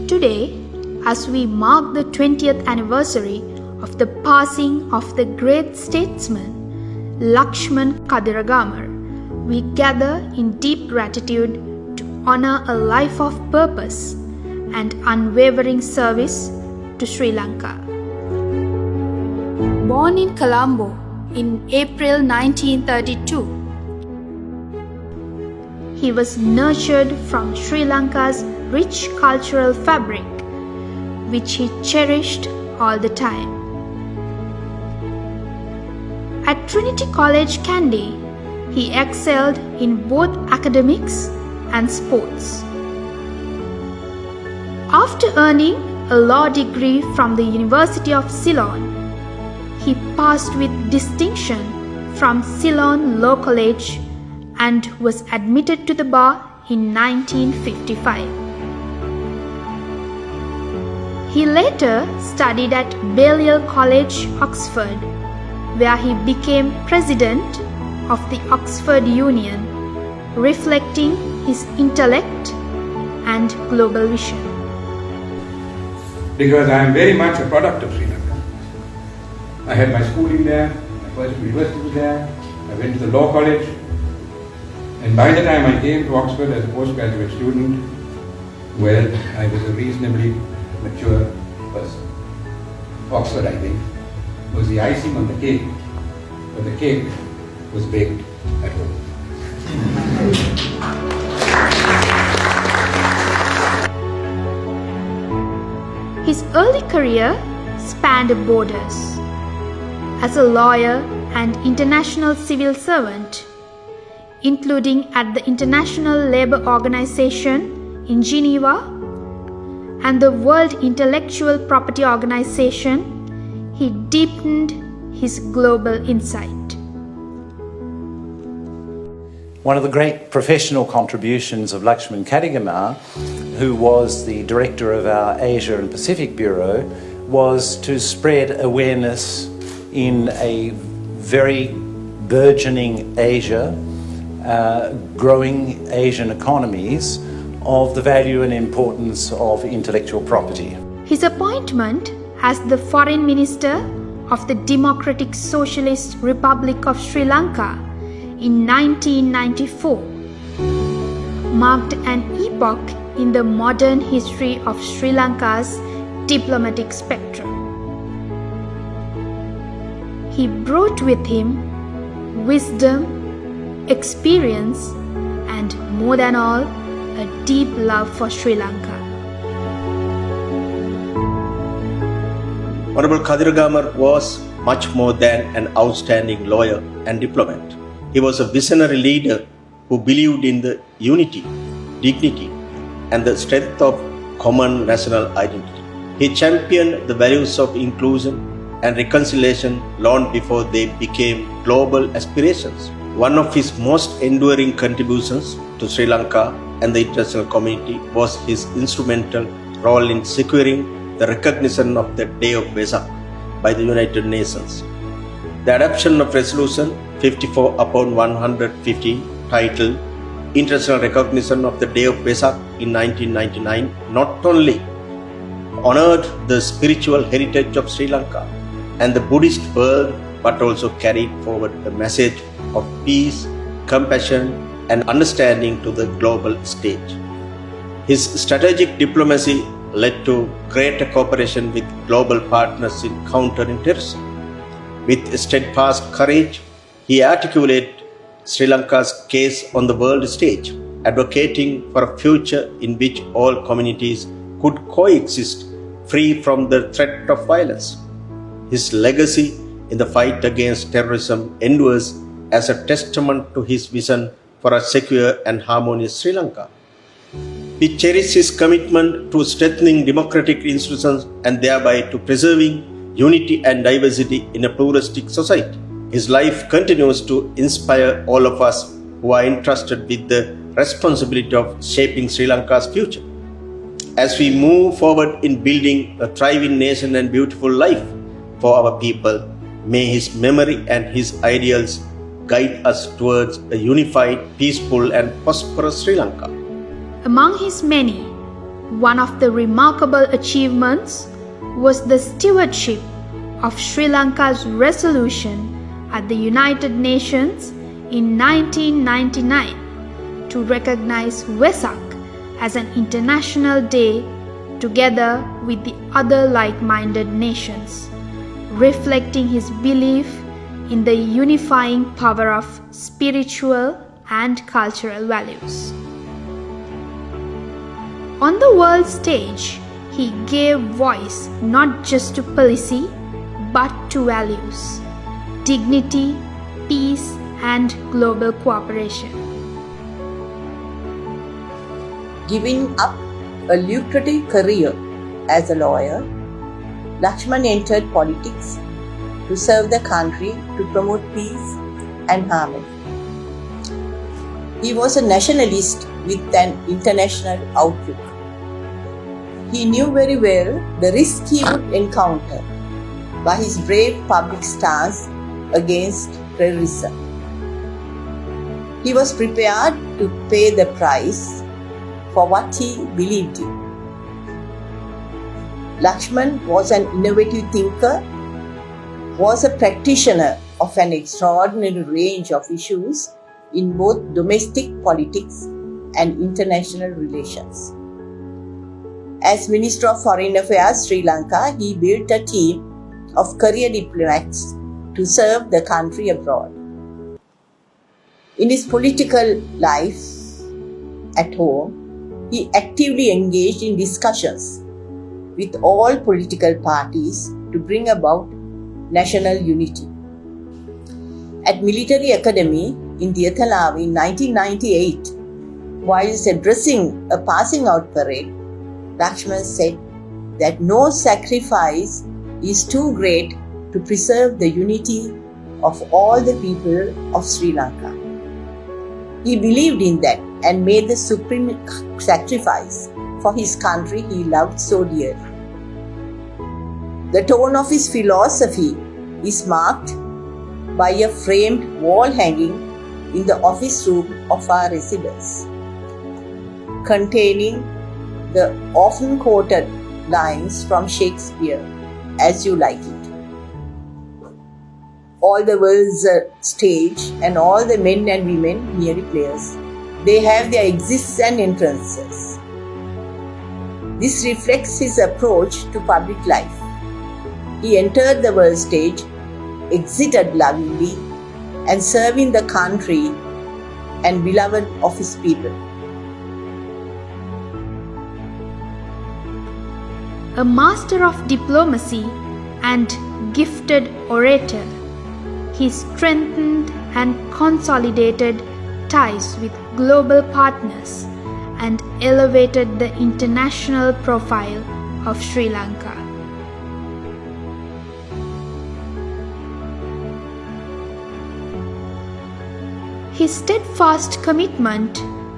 Today, as we mark the 20th anniversary of the passing of the great statesman Lakshman Kadirgamar, we gather in deep gratitude to honor a life of purpose and unwavering service to Sri Lanka. Born in Colombo in April 1932, he was nurtured from Sri Lanka's rich cultural fabric, which he cherished all the time. At Trinity College, Kandy, he excelled in both academics and sports. After earning a law degree from the University of Ceylon, he passed with distinction from Ceylon Law College and was admitted to the bar in 1955. He later studied at Balliol College, Oxford, where he became president of the Oxford Union, reflecting his intellect and global vision. Because I am very much a product of Sri Lanka. I had my schooling there, my first university was there, I went to the law college, and by the time I came to Oxford as a postgraduate student, well, I was a reasonably mature person. Oxford, I think, was the icing on the cake, but the cake was baked at home. His early career spanned borders. As a lawyer and international civil servant, including at the International Labour Organization in Geneva and the World Intellectual Property Organization, he deepened his global insight. One of the great professional contributions of Lakshman Kadirgamar, who was the director of our Asia and Pacific Bureau, was to spread awareness in a very burgeoning Asia, growing Asian economies, of the value and importance of intellectual property. His appointment as the Foreign Minister of the Democratic Socialist Republic of Sri Lanka in 1994 marked an epoch in the modern history of Sri Lanka's diplomatic spectrum. He brought with him wisdom, experience, and more than all, a deep love for Sri Lanka. Honorable Kadirgamar was much more than an outstanding lawyer and diplomat. He was a visionary leader who believed in the unity, dignity, and the strength of common national identity. He championed the values of inclusion and reconciliation long before they became global aspirations. One of his most enduring contributions to Sri Lanka and the international community was his instrumental role in securing the recognition of the Day of Vesak by the United Nations. The adoption of Resolution 54/115 titled International Recognition of the Day of Vesak in 1999 not only honored the spiritual heritage of Sri Lanka and the Buddhist world, but also carried forward the message of peace, compassion, and understanding to the global stage. His strategic diplomacy led to greater cooperation with global partners in countering terrorism. With steadfast courage, he articulated Sri Lanka's case on the world stage, advocating for a future in which all communities could coexist free from the threat of violence. His legacy in the fight against terrorism endures as a testament to his vision for a secure and harmonious Sri Lanka. We cherish his commitment to strengthening democratic institutions and thereby to preserving unity and diversity in a pluralistic society. His life continues to inspire all of us who are entrusted with the responsibility of shaping Sri Lanka's future. As we move forward in building a thriving nation and beautiful life for our people, may his memory and his ideals guide us towards a unified, peaceful, and prosperous Sri Lanka. Among his many One of the remarkable achievements was the stewardship of Sri Lanka's resolution at the United Nations in 1999 to recognize Vesak as an international day together with the other like-minded nations, reflecting his belief in the unifying power of spiritual and cultural values. On the world stage, he gave voice not just to policy but to values, dignity, peace, and global cooperation. Giving up a lucrative career as a lawyer, Lakshman entered politics to serve the country, to promote peace and harmony. He was a nationalist with an international outlook. He knew very well the risk he would encounter by his brave public stance against terrorism. He was prepared to pay the price for what he believed in. Lakshman was an innovative thinker, was a practitioner of an extraordinary range of issues in both domestic politics and international relations. As Minister of Foreign Affairs, Sri Lanka, he built a team of career diplomats to serve the country abroad. In his political life at home, he actively engaged in discussions with all political parties to bring about national unity. At Military Academy in Diathalavi in 1998, whilst addressing a passing out parade, Lakshman said that no sacrifice is too great to preserve the unity of all the people of Sri Lanka. He believed in that and made the supreme sacrifice for his country he loved so dearly. The tone of his philosophy is marked by a framed wall hanging in the office room of our residence, containing the often quoted lines from Shakespeare, "As you like it." All the world's a stage and all the men and women merely players. They have their exits and entrances. This reflects his approach to public life. He entered the world stage, exited lovingly, and serving the country and beloved of his people. A master of diplomacy and gifted orator, he strengthened and consolidated ties with global partners and elevated the international profile of Sri Lanka. His steadfast commitment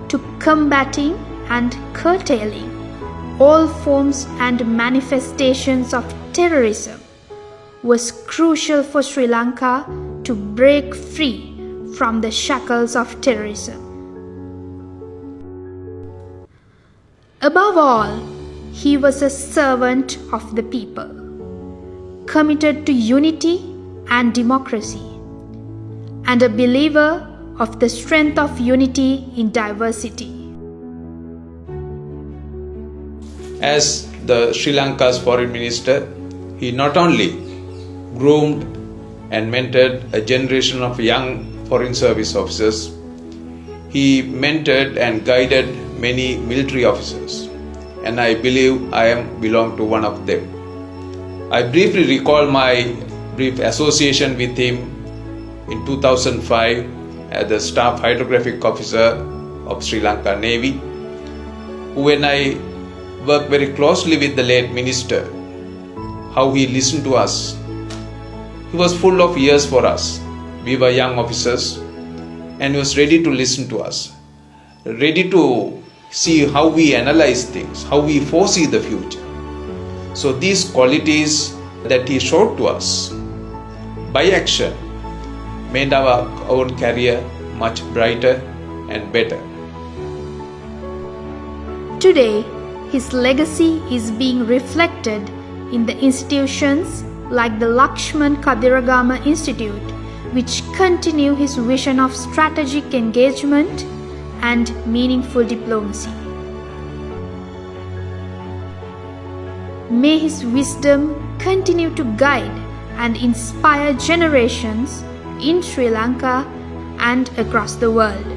to combating and curtailing all forms and manifestations of terrorism was crucial for Sri Lanka to break free from the shackles of terrorism. Above all, he was a servant of the people, committed to unity and democracy, and a believer of the strength of unity in diversity. As the Sri Lanka's foreign minister, he not only groomed and mentored a generation of young foreign service officers, he mentored and guided many military officers, and I believe I belong to one of them. I briefly recall my brief association with him in 2005 as the Staff Hydrographic Officer of Sri Lanka Navy, when I worked very closely with the late minister, how he listened to us. He was full of years for us. We were young officers and he was ready to listen to us, ready to see how we analyze things, how we foresee the future. So these qualities that he showed to us by action made our own career much brighter and better. Today, His legacy is being reflected in the institutions like the Lakshman Kadirgamar Institute, which continue his vision of strategic engagement and meaningful diplomacy. May his wisdom continue to guide and inspire generations in Sri Lanka and across the world.